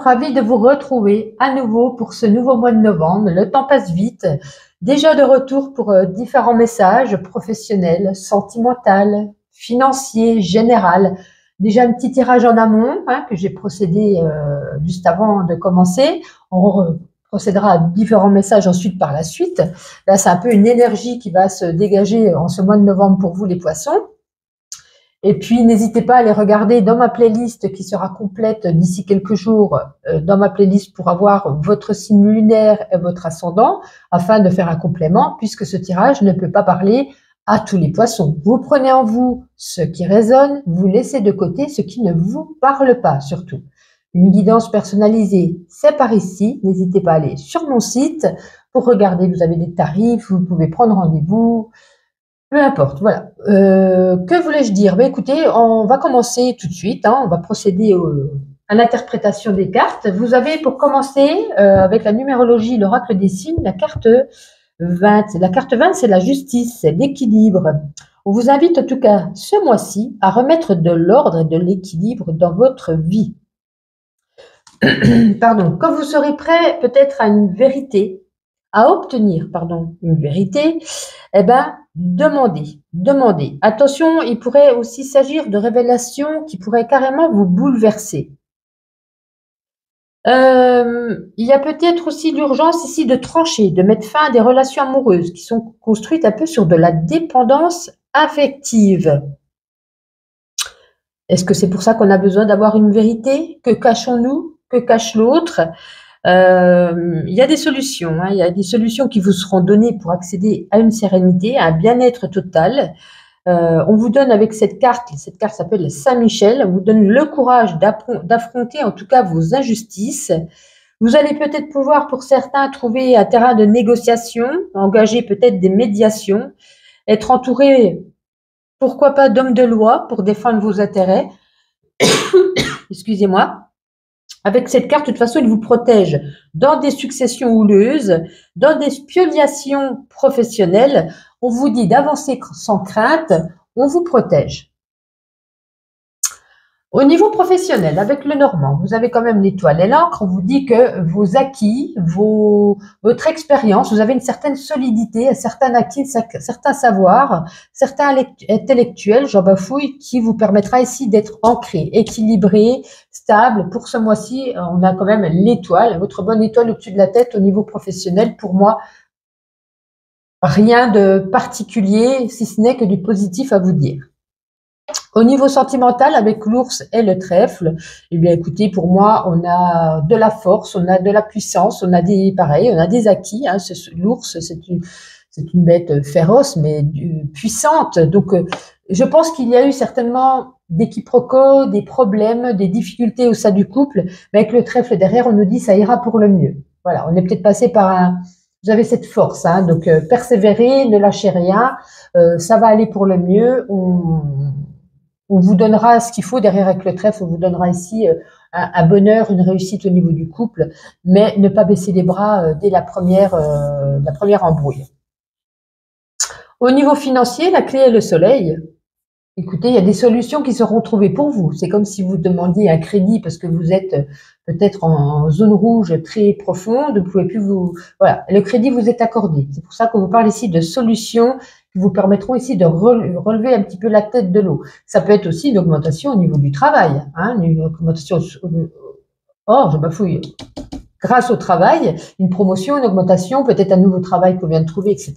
ravie de vous retrouver à nouveau pour ce nouveau mois de novembre. Le temps passe vite. Déjà de retour pour différents messages professionnels, sentimentaux, financiers, général. Déjà un petit tirage en amont que j'ai procédé juste avant de commencer. On procédera à différents messages ensuite par la suite. Là, c'est un peu une énergie qui va se dégager en ce mois de novembre pour vous les poissons. Et puis, n'hésitez pas à aller regarder dans ma playlist qui sera complète d'ici quelques jours, dans ma playlist pour avoir votre signe lunaire et votre ascendant, afin de faire un complément, puisque ce tirage ne peut pas parler à tous les poissons. Vous prenez en vous ce qui résonne, vous laissez de côté ce qui ne vous parle pas, surtout. Une guidance personnalisée, c'est par ici. N'hésitez pas à aller sur mon site pour regarder, vous avez des tarifs, vous pouvez prendre rendez-vous. Peu importe, voilà. Que voulais-je dire? Ben, écoutez, on va commencer tout de suite. On va procéder à l'interprétation des cartes. Vous avez pour commencer avec la numérologie, l'oracle des signes, la carte 20. La carte 20, c'est la justice, c'est l'équilibre. On vous invite en tout cas ce mois-ci à remettre de l'ordre et de l'équilibre dans votre vie. Pardon. Quand vous serez prêt peut-être à une vérité, à obtenir, pardon, une vérité, eh ben, demandez. Attention, il pourrait aussi s'agir de révélations qui pourraient carrément vous bouleverser. Il y a peut-être aussi l'urgence ici de trancher, de mettre fin à des relations amoureuses qui sont construites un peu sur de la dépendance affective. Est-ce que c'est pour ça qu'on a besoin d'avoir une vérité? Que cachons-nous? Que cache l'autre? Il y a des solutions, il y a des solutions qui vous seront données pour accéder à une sérénité, à un bien-être total. On vous donne avec cette carte s'appelle Saint-Michel, on vous donne le courage d'affronter en tout cas vos injustices. Vous allez peut-être pouvoir pour certains trouver un terrain de négociation, engager peut-être des médiations, être entouré, pourquoi pas d'hommes de loi pour défendre vos intérêts. Excusez-moi. Avec cette carte, de toute façon, il vous protège dans des successions houleuses, dans des spoliations professionnelles. On vous dit d'avancer sans crainte, on vous protège. Au niveau professionnel, avec le Normand, vous avez quand même l'étoile et l'encre. On vous dit que vos acquis, votre expérience, vous avez une certaine solidité, certains acquis, certains savoirs, certains intellectuels, j'en bafouille, qui vous permettra ici d'être ancré, équilibré, stable. Pour ce mois-ci, on a quand même l'étoile, votre bonne étoile au-dessus de la tête au niveau professionnel. Pour moi, rien de particulier, si ce n'est que du positif à vous dire. Au niveau sentimental, avec l'ours et le trèfle, eh bien, écoutez, pour moi, on a de la force, on a de la puissance, on a des acquis. L'ours, c'est une bête féroce, mais puissante. Donc, je pense qu'il y a eu certainement des quiproquos, des problèmes, des difficultés au sein du couple. Mais avec le trèfle derrière, on nous dit ça ira pour le mieux. Voilà, on est peut-être passé par vous avez cette force, donc persévérez, ne lâchez rien, ça va aller pour le mieux. On vous donnera ce qu'il faut derrière avec le trèfle, on vous donnera ici un bonheur, une réussite au niveau du couple, mais ne pas baisser les bras dès la première embrouille. Au niveau financier, la clé est le soleil. Écoutez, il y a des solutions qui seront trouvées pour vous. C'est comme si vous demandiez un crédit parce que vous êtes peut-être en zone rouge très profonde, vous pouvez plus voilà, le crédit vous est accordé. C'est pour ça qu'on vous parle ici de solutions qui vous permettront ici de relever un petit peu la tête de l'eau. Ça peut être aussi une augmentation au niveau du travail, une augmentation, je bafouille, grâce au travail, une promotion, une augmentation, peut-être un nouveau travail qu'on vient de trouver, etc.,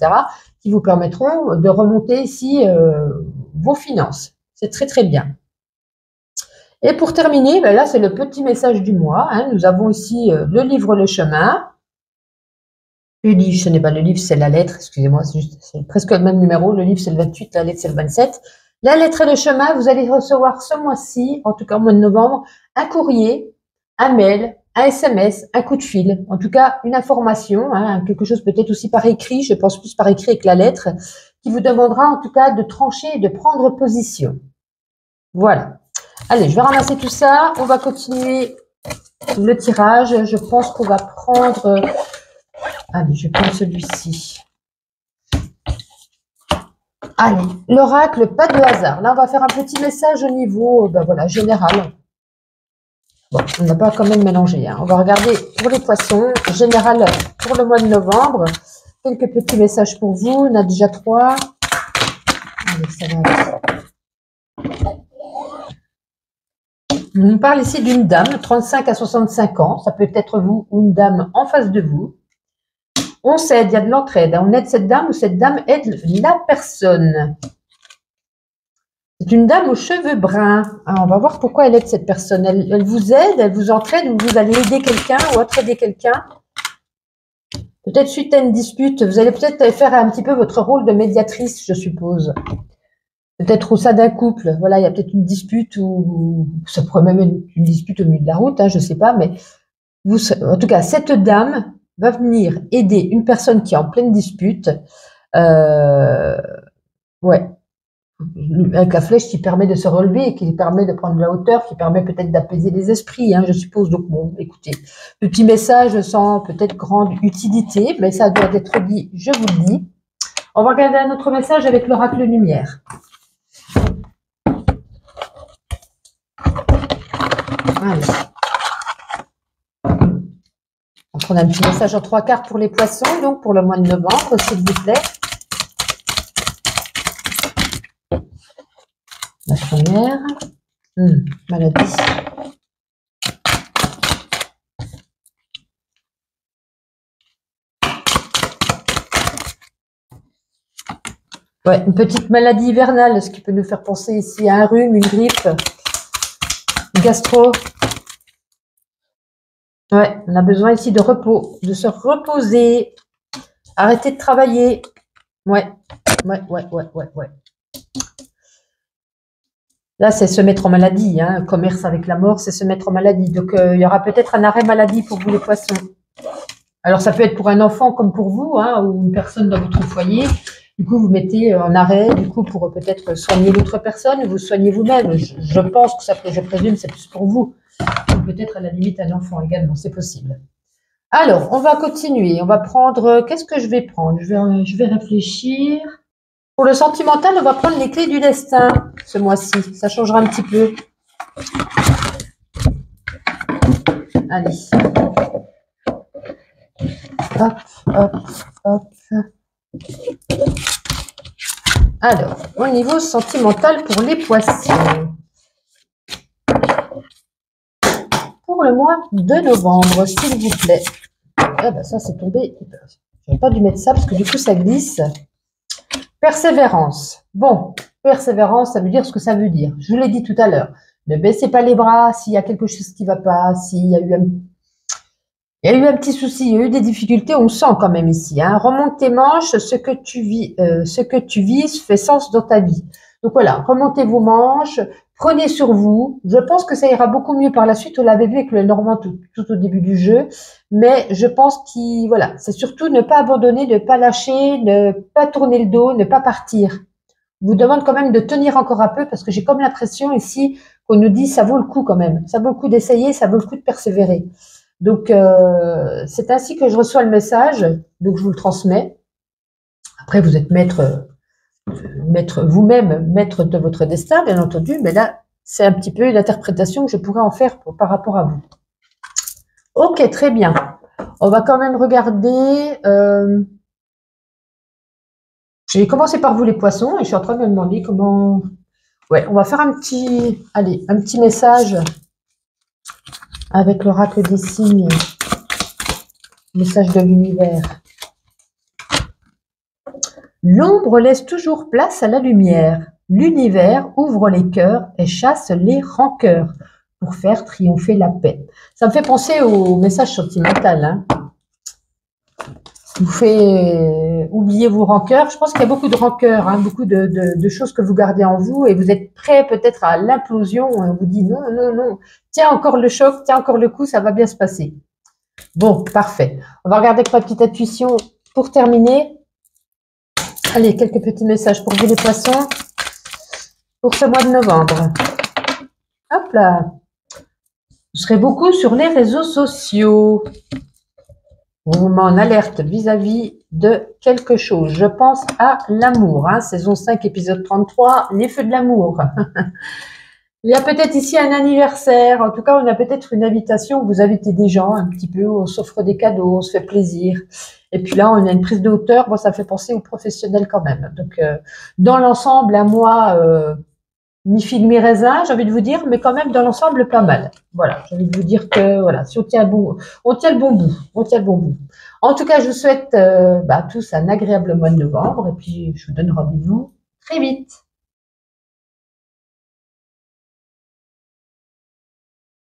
qui vous permettront de remonter ici vos finances. C'est très, très bien. Et pour terminer, là, c'est le petit message du mois. Nous avons ici le livre Le Chemin. Le livre, ce n'est pas le livre, c'est la lettre. Excusez-moi, c'est presque le même numéro. Le livre, c'est le 28, la lettre, c'est le 27. La lettre et le chemin, vous allez recevoir ce mois-ci, en tout cas au mois de novembre, un courrier, un mail, un SMS, un coup de fil. En tout cas, une information, quelque chose peut-être aussi par écrit, je pense plus par écrit avec la lettre, qui vous demandera en tout cas de trancher et de prendre position. Voilà. Allez, je vais ramasser tout ça. On va continuer le tirage. Je pense qu'on va prendre... Allez, je prends celui-ci. Allez, l'oracle, pas de hasard. Là, on va faire un petit message au niveau voilà, général. Bon, on n'a pas quand même mélangé. Hein. On va regarder pour les poissons. Général, pour le mois de novembre. Quelques petits messages pour vous. On a déjà 3. Allez, ça va. On parle ici d'une dame, 35 à 65 ans. Ça peut être vous ou une dame en face de vous. On s'aide, il y a de l'entraide. On aide cette dame ou cette dame aide la personne. C'est une dame aux cheveux bruns. Alors, on va voir pourquoi elle aide cette personne. Elle vous aide, elle vous entraide, ou vous allez aider quelqu'un ou entraider quelqu'un. Peut-être suite à une dispute, vous allez peut-être faire un petit peu votre rôle de médiatrice, je suppose. Peut-être au sein d'un couple. Voilà, il y a peut-être une dispute ou ça pourrait même être une dispute au milieu de la route, hein, je ne sais pas. Mais vous, en tout cas, cette dame va venir aider une personne qui est en pleine dispute. Ouais. Avec la flèche qui permet de se relever, qui permet de prendre de la hauteur, qui permet peut-être d'apaiser les esprits, hein, je suppose. Donc bon, écoutez, petit message sans peut-être grande utilité, mais ça doit être dit, je vous le dis. On va regarder un autre message avec l'oracle lumière. Allez. On prend un petit message en 3 cartes pour les poissons, donc pour le mois de novembre, s'il vous plaît. La première, maladie. Ouais, une petite maladie hivernale, ce qui peut nous faire penser ici à un rhume, une grippe, une gastro. Ouais, on a besoin ici de repos, de se reposer, arrêter de travailler. Ouais. Là, c'est se mettre en maladie, hein. Commerce avec la mort, c'est se mettre en maladie. Donc, il y aura peut-être un arrêt maladie pour vous les poissons. Alors, ça peut être pour un enfant comme pour vous, hein, ou une personne dans votre foyer. Du coup, vous mettez en arrêt, du coup, pour peut-être soigner l'autre personne, vous soignez vous-même. Je pense que ça, je présume, c'est plus pour vous. Ou peut-être à la limite un enfant également, c'est possible. Alors, on va continuer. On va prendre, qu'est-ce que je vais prendre? Je vais réfléchir. Pour le sentimental, on va prendre les clés du destin ce mois-ci. Ça changera un petit peu. Allez. Hop, hop, hop. Alors, au niveau sentimental pour les poissons. Pour le mois de novembre, s'il vous plaît. Ah ben ça, c'est tombé. Je n'aurais pas dû mettre ça parce que du coup, ça glisse. Persévérance. Bon, persévérance, ça veut dire ce que ça veut dire. Je vous l'ai dit tout à l'heure. Ne baissez pas les bras s'il y a quelque chose qui ne va pas, s'il y a eu un petit souci, il y a eu des difficultés, on sent quand même ici. Hein. Remonte tes manches, ce que tu vises fait sens dans ta vie. Donc voilà, remontez vos manches, prenez sur vous. Je pense que ça ira beaucoup mieux par la suite. On l'avait vu avec le Normand tout au début du jeu. Mais je pense qu'il, voilà, c'est surtout ne pas abandonner, ne pas lâcher, ne pas tourner le dos, ne pas partir. Je vous demande quand même de tenir encore un peu parce que j'ai comme l'impression ici qu'on nous dit ça vaut le coup quand même. Ça vaut le coup d'essayer, ça vaut le coup de persévérer. Donc, c'est ainsi que je reçois le message. Donc, je vous le transmets. Après, vous êtes maître vous-même, maître de votre destin, bien entendu. Mais là, c'est un petit peu une interprétation que je pourrais en faire par rapport à vous. Ok, très bien. On va quand même regarder. Je vais commencer par vous les poissons et je suis en train de me demander comment. Ouais, on va faire un petit message avec l'oracle des signes. Message de l'univers. L'ombre laisse toujours place à la lumière. L'univers ouvre les cœurs et chasse les rancœurs pour faire triompher la paix. Ça me fait penser au message sentimental. Hein. Vous fait oublier vos rancœurs. Je pense qu'il y a beaucoup de rancœurs, hein, beaucoup de choses que vous gardez en vous et vous êtes prêt peut-être à l'implosion. On vous dit non, non, non. Tiens encore le choc, tiens encore le coup, ça va bien se passer. Bon, parfait. On va regarder avec ma petite intuition pour terminer. Allez, quelques petits messages pour vous les poissons pour ce mois de novembre. Hop là. Vous serez beaucoup sur les réseaux sociaux. On vous met en alerte vis-à-vis de quelque chose. Je pense à l'amour. Hein, saison 5, épisode 33, les feux de l'amour. Il y a peut-être ici un anniversaire. En tout cas, on a peut-être une invitation où vous invitez des gens un petit peu, on s'offre des cadeaux, on se fait plaisir. Et puis là, on a une prise de hauteur. Bon, ça fait penser aux professionnels quand même. Donc, dans l'ensemble, à moi, mi figue mi raisin, j'ai envie de vous dire, mais quand même dans l'ensemble pas mal. Voilà, j'ai envie de vous dire que voilà, si on tient bon, on tient le bon bout, on tient le bon bout. En tout cas, je vous souhaite à tous un agréable mois de novembre et puis je vous donne rendez-vous très vite.